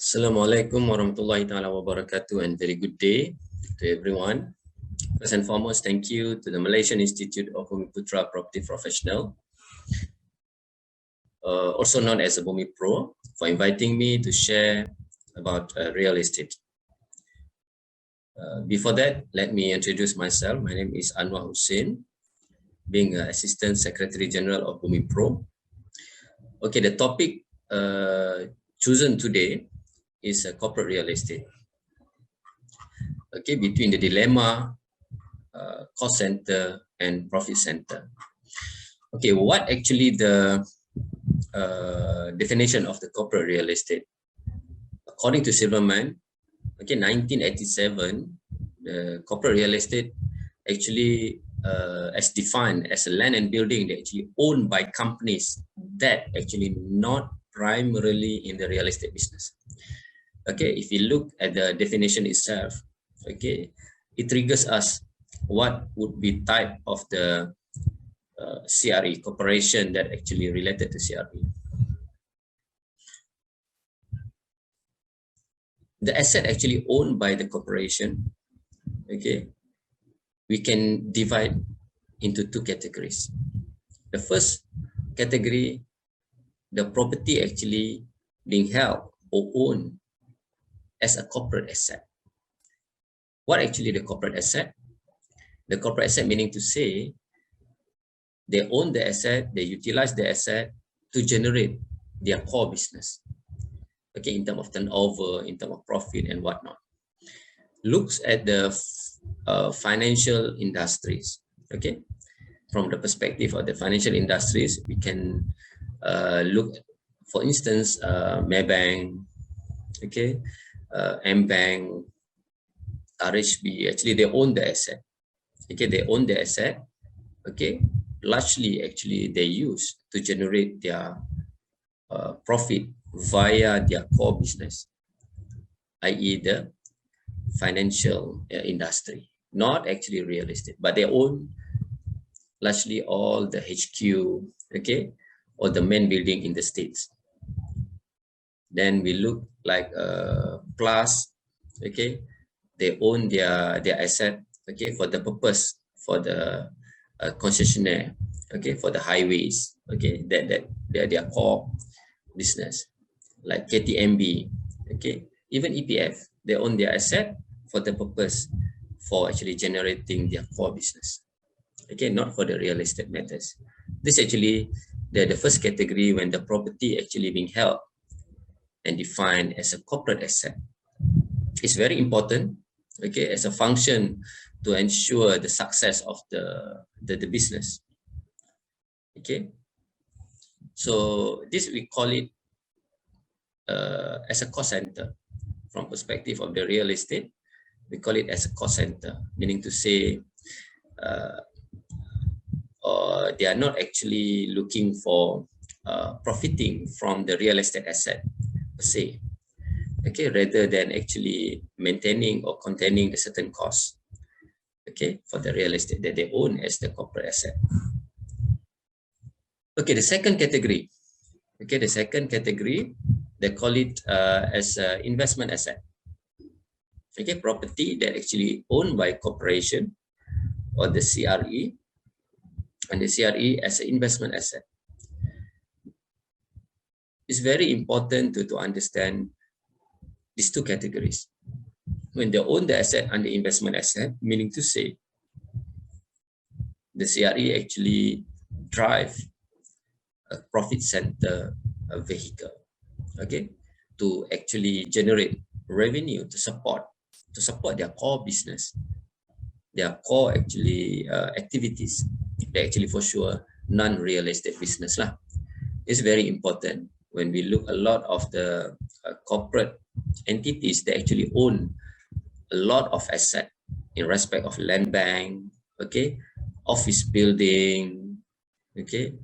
Assalamualaikum warahmatullahi taala wabarakatuh, and very good day to everyone. First and foremost, thank you to the Malaysian Institute of Bumiputera Property Professional, also known as a Bumipro, for inviting me to share about real estate. Before that, let me introduce myself. My name is Anuar Husin, being Assistant Secretary General of Bumipro. Okay, the topic chosen today is corporate real estate. Okay, between the dilemma, cost center and profit center. Okay, what actually the definition of the corporate real estate? According to Silverman, okay, 1987, the corporate real estate actually as defined as a land and building that actually owned by companies that actually not primarily in the real estate business. Okay, if you look at the definition itself, okay, it triggers us what would be type of the CRE, corporation that actually related to CRE. The asset actually owned by the corporation, okay, we can divide into two categories. The first category, the property actually being held or owned as a corporate asset. What actually the corporate asset? The corporate asset meaning to say they own the asset, they utilize the asset to generate their core business. Okay, in terms of turnover, in terms of profit and whatnot. Looks at the financial industries. Okay, from the perspective of the financial industries, we can look, for instance, Maybank, okay, M-Bank, RHB. Actually, they own the asset. Okay, they own the asset. Okay, largely actually they use to generate their profit via their core business, i.e. the financial industry, not actually real estate, but they own largely all the HQ, okay, or the main building in the States. Then we look like Plus, okay, they own their asset, okay, for the purpose, for the concessionaire, okay, for the highways, okay, that their core business. Like KTMB, okay, even EPF, they own their asset for the purpose for actually generating their core business, okay, not for the real estate matters. This actually the first category when the property actually being held and defined as a corporate asset. It's very important, okay, as a function to ensure the success of the business. Okay, so this we call it as a cost center. From perspective of the real estate, we call it as a cost center, meaning to say they are not actually looking for profiting from the real estate asset per se, okay, rather than actually maintaining or containing a certain cost, okay, for the real estate that they own as the corporate asset. Okay, the second category, okay, the second category, they call it as investment asset. Okay, property that actually owned by corporation or the CRE, and the CRE as an investment asset. It's very important to understand these two categories. When they own the asset under investment asset, meaning to say the CRE actually drive a profit center vehicle, okay, to actually generate revenue to support their core business, their core actually activities. They actually for sure non-real estate business lah. It's very important when we look a lot of the corporate entities that actually own a lot of asset in respect of land bank, okay, office building, okay,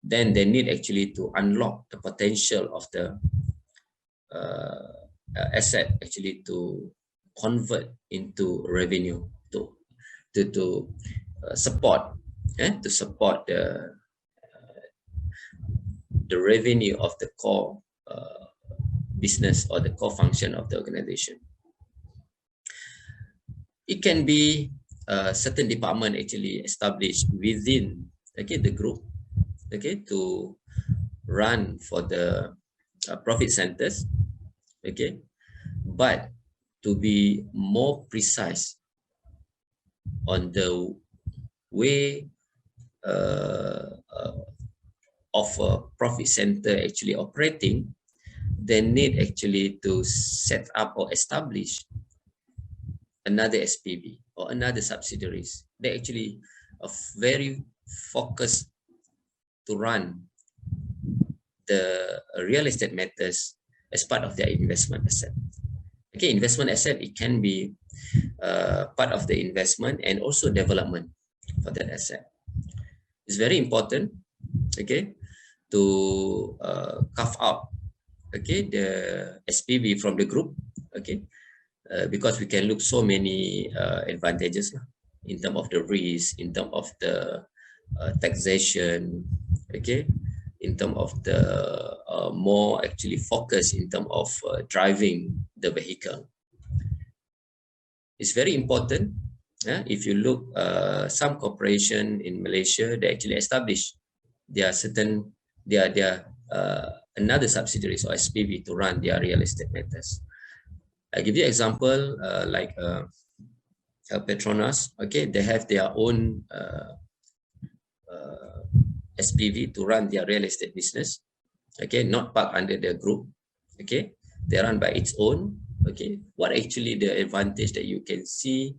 then they need actually to unlock the potential of the asset actually to convert into revenue to support to support the revenue of the core business or the core function of the organization. It can be a certain department actually established within, okay, the group, okay, to run for the profit centers, okay, but to be more precise on the way of a profit center actually operating, they need actually to set up or establish another SPV or another subsidiaries. They actually are very focused to run the real estate matters as part of their investment asset. Okay, investment asset, it can be part of the investment and also development for that asset. It's very important, okay, to carve out, okay, the SPV from the group, okay, because we can look so many advantages in terms of the risk, in terms of the taxation, okay, in terms of the more actually focus in terms of driving the vehicle. It's very important. If you look some corporation in Malaysia, they actually establish their certain another subsidiaries or SPV to run their real estate matters. I give you an example like Petronas. Okay, they have their own SPV to run their real estate business. Okay, not parked under the group. Okay, they run by its own. Okay, what actually the advantage that you can see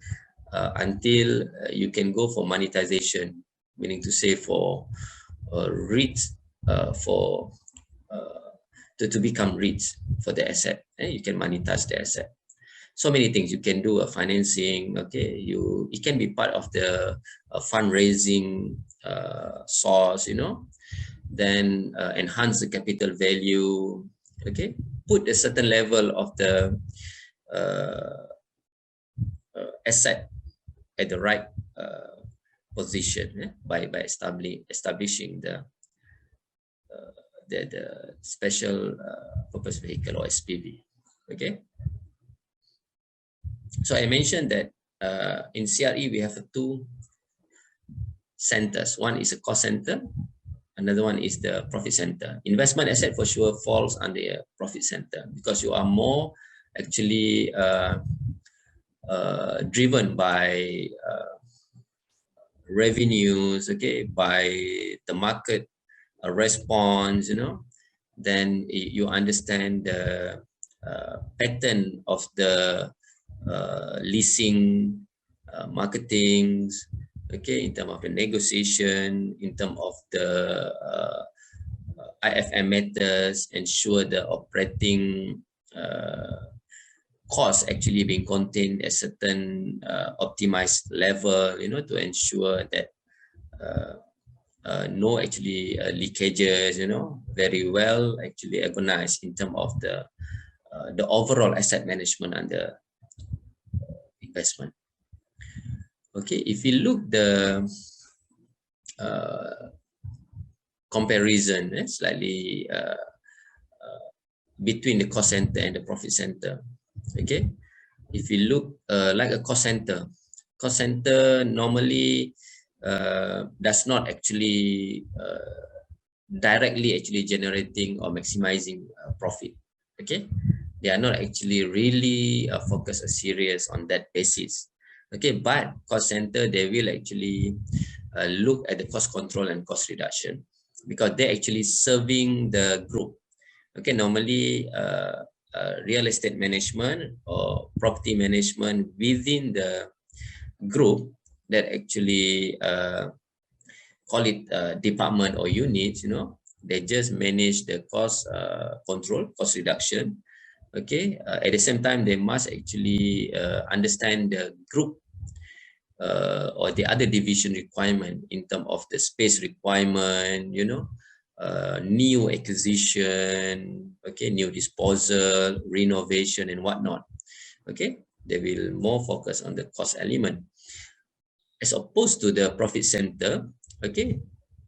until you can go for monetization, meaning to say for REITs, to become REITs for the asset. You can monetize the asset. So many things you can do, a financing. Okay, it can be part of the fundraising source, you know. Then enhance the capital value. Okay, put a certain level of the asset at the right position by establishing the special purpose vehicle or SPV. Okay. So I mentioned that in CRE we have two centers. One is a cost center, another one is the profit center. Investment asset for sure falls under a profit center because you are more actually driven by revenues, okay, by the market response, you know. Then you understand the pattern of the leasing, marketing, okay, in terms of the negotiation, in terms of the IFM matters, ensure the operating costs actually being contained at certain optimized level, you know, to ensure that no actually leakages, you know, very well actually organized in terms of the overall asset management and the investment. Okay, if you look the comparison slightly between the cost center and the profit center. Okay, if you look like a cost center normally does not actually directly actually generating or maximizing profit. Okay, they are not actually really focused or serious on that basis. Okay, but cost center, they will actually look at the cost control and cost reduction because they're actually serving the group. Okay, normally real estate management or property management within the group that actually call it department or units, you know, they just manage the cost control, cost reduction. Okay, at the same time, they must actually understand the group or the other division requirement in terms of the space requirement, you know, new acquisition, okay, new disposal, renovation and whatnot. Okay, they will more focus on the cost element as opposed to the profit center. Okay,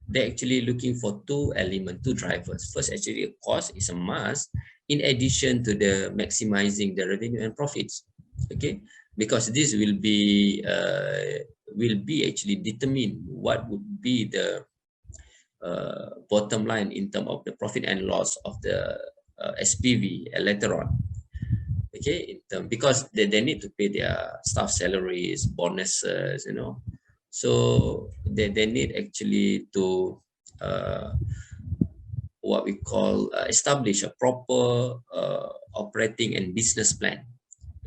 they're actually looking for two elements, two drivers. First, actually, cost is a must in addition to the maximizing the revenue and profits. Okay, because this will be actually determine what would be the bottom line in terms of the profit and loss of the SPV later on. Okay, because they need to pay their staff salaries, bonuses, you know, so they need actually to what we call establish a proper operating and business plan.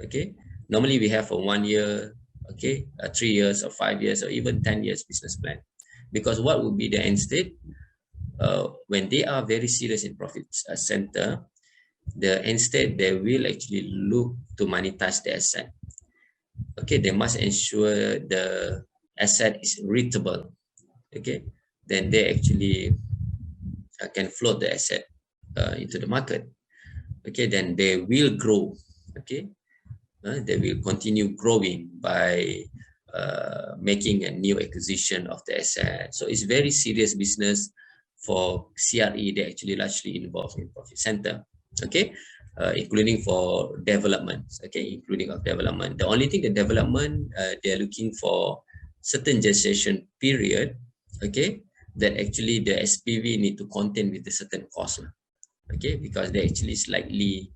Okay, normally we have a 1 year, okay, 3 years or 5 years or even 10 years business plan, because what would be the end state when they are very serious in profit center, the end state, they will actually look to monetize the asset. Okay, they must ensure the asset is readable. Okay, then they actually can float the asset into the market. Okay, then they will grow. Okay, they will continue growing by making a new acquisition of the asset. So it's very serious business for CRE. They actually largely involved in profit center. Okay, including for development. Okay, including of development. The only thing the development they are looking for certain gestation period. Okay, that actually the SPV need to contain with a certain cost. Okay, because they actually slightly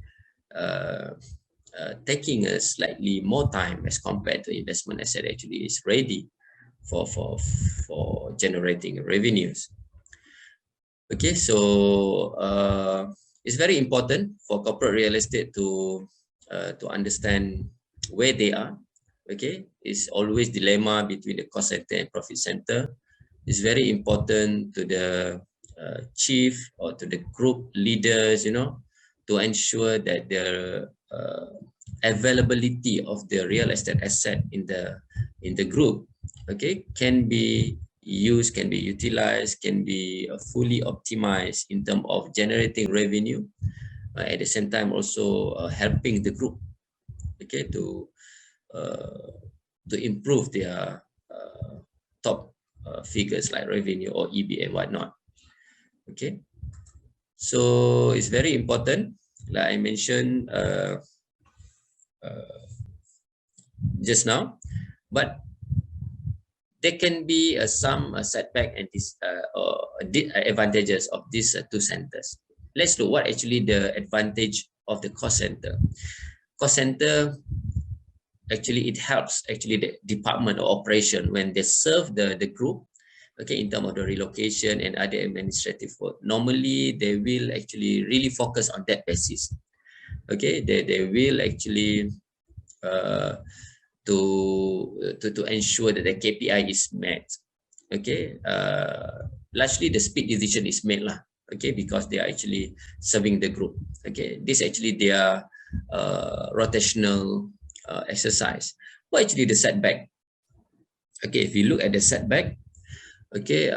taking a slightly more time as compared to investment asset actually is ready for generating revenues. Okay, so it's very important for corporate real estate to understand where they are. Okay, it's always dilemma between the cost center and profit center. It's very important to the chief or to the group leaders, you know, to ensure that the availability of the real estate asset in the group, okay, can be used, can be utilized, can be fully optimized in terms of generating revenue, at the same time also helping the group, okay, to improve their top figures like revenue or EB and whatnot. Okay, so it's very important, like I mentioned just now, but there can be some setback and advantages of these two centers. Let's look what actually the advantage of the cost center. Cost center, actually it helps actually the department or operation when they serve the group, okay, in terms of the relocation and other administrative work. Normally they will actually really focus on that basis. Okay, they will actually to ensure that the KPI is met. Okay, largely the speed decision is made lah. Okay, because they are actually serving the group. Okay, this actually their rotational exercise. What actually the setback? Okay, if you look at the setback, okay,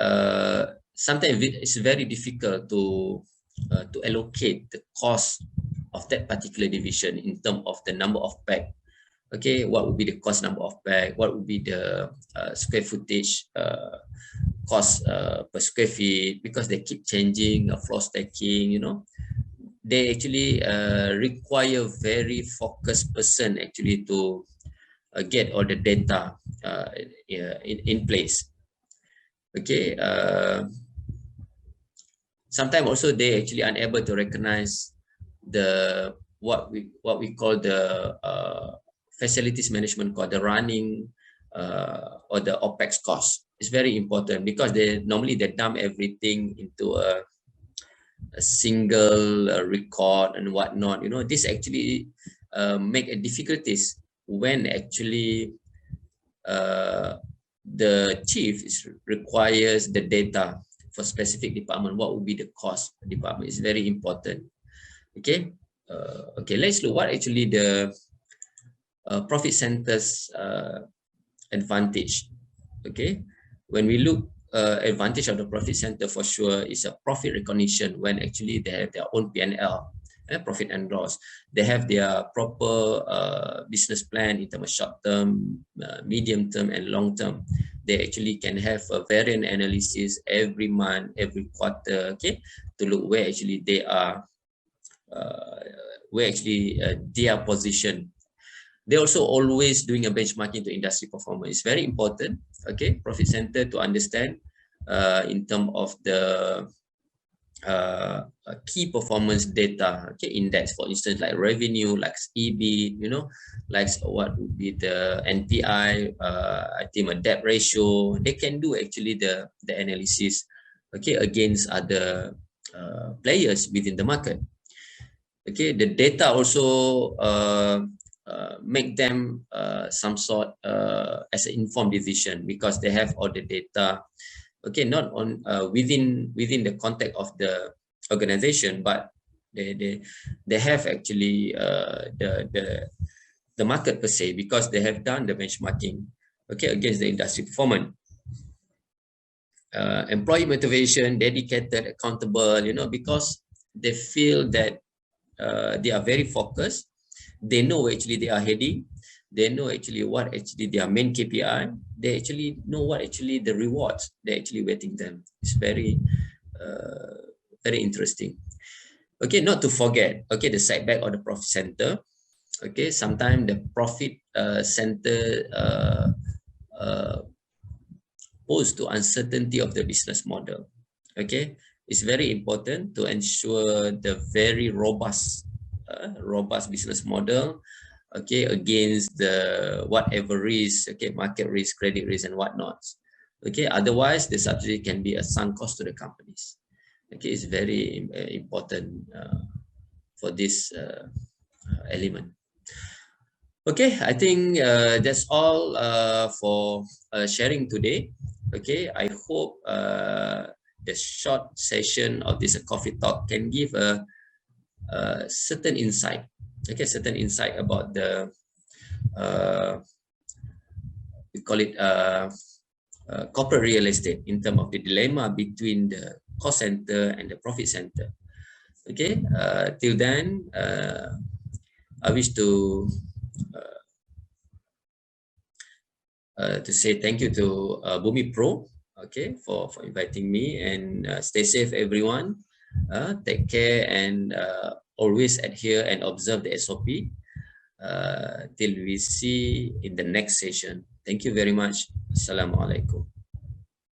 sometimes it's very difficult to allocate the cost of that particular division in terms of the number of bag. Okay, what would be the cost number of bag? What would be the square footage cost per square feet? Because they keep changing, floor stacking, you know. They actually require very focused person actually to get all the data in place. Okay, sometimes also they actually unable to recognize the what we call the facilities management cost, the running or the OPEX cost. Is very important because they normally they dump everything into a single record and whatnot. You know, this actually make a difficulties when actually the chief requires the data for specific department. What would be the cost department is very important. Okay, okay, let's look what actually the profit centers advantage. Okay, when we look advantage of the profit center, for sure is a profit recognition when actually they have their own P&L, profit and loss. They have their proper business plan in terms of short term, medium term and long term. they actually can have a variant analysis every month, every quarter, okay, to look where actually they are, their position. They're also always doing a benchmarking to industry performance. It's very important, okay, profit center to understand in terms of the key performance data, okay, index, for instance, like revenue, like EB, you know, like what would be the NPI, I think a debt ratio. They can do actually the analysis, okay, against other players within the market. Okay, the data also make them some sort as an informed decision, because they have all the data, okay, not on within the context of the organization, but they have actually the market per se, because they have done the benchmarking, okay, against the industry performance. Employee motivation, dedicated, accountable, you know, because they feel that they are very focused. They know actually they are heading. They know actually what actually their main KPI. They actually know what actually the rewards they're actually waiting them. It's very, very interesting. Okay, not to forget, okay, the setback or the profit center. Okay, sometimes the profit center pose to uncertainty of the business model. Okay, it's very important to ensure the very robust business model, okay, against the whatever risk, okay, market risk, credit risk, and whatnot. Okay, otherwise the subsidy can be a sunk cost to the companies. Okay, it's very important for this element. Okay, I think that's all for sharing today. Okay, I hope the short session of this coffee talk can give a certain insight. Okay, certain insight about the we call it corporate real estate, in terms of the dilemma between the cost center and the profit center. Okay, till then, I wish to say thank you to Bumipro, okay, for inviting me, and stay safe, everyone. Take care, and always adhere and observe the SOP till we see in the next session. Thank you very much. Assalamualaikum.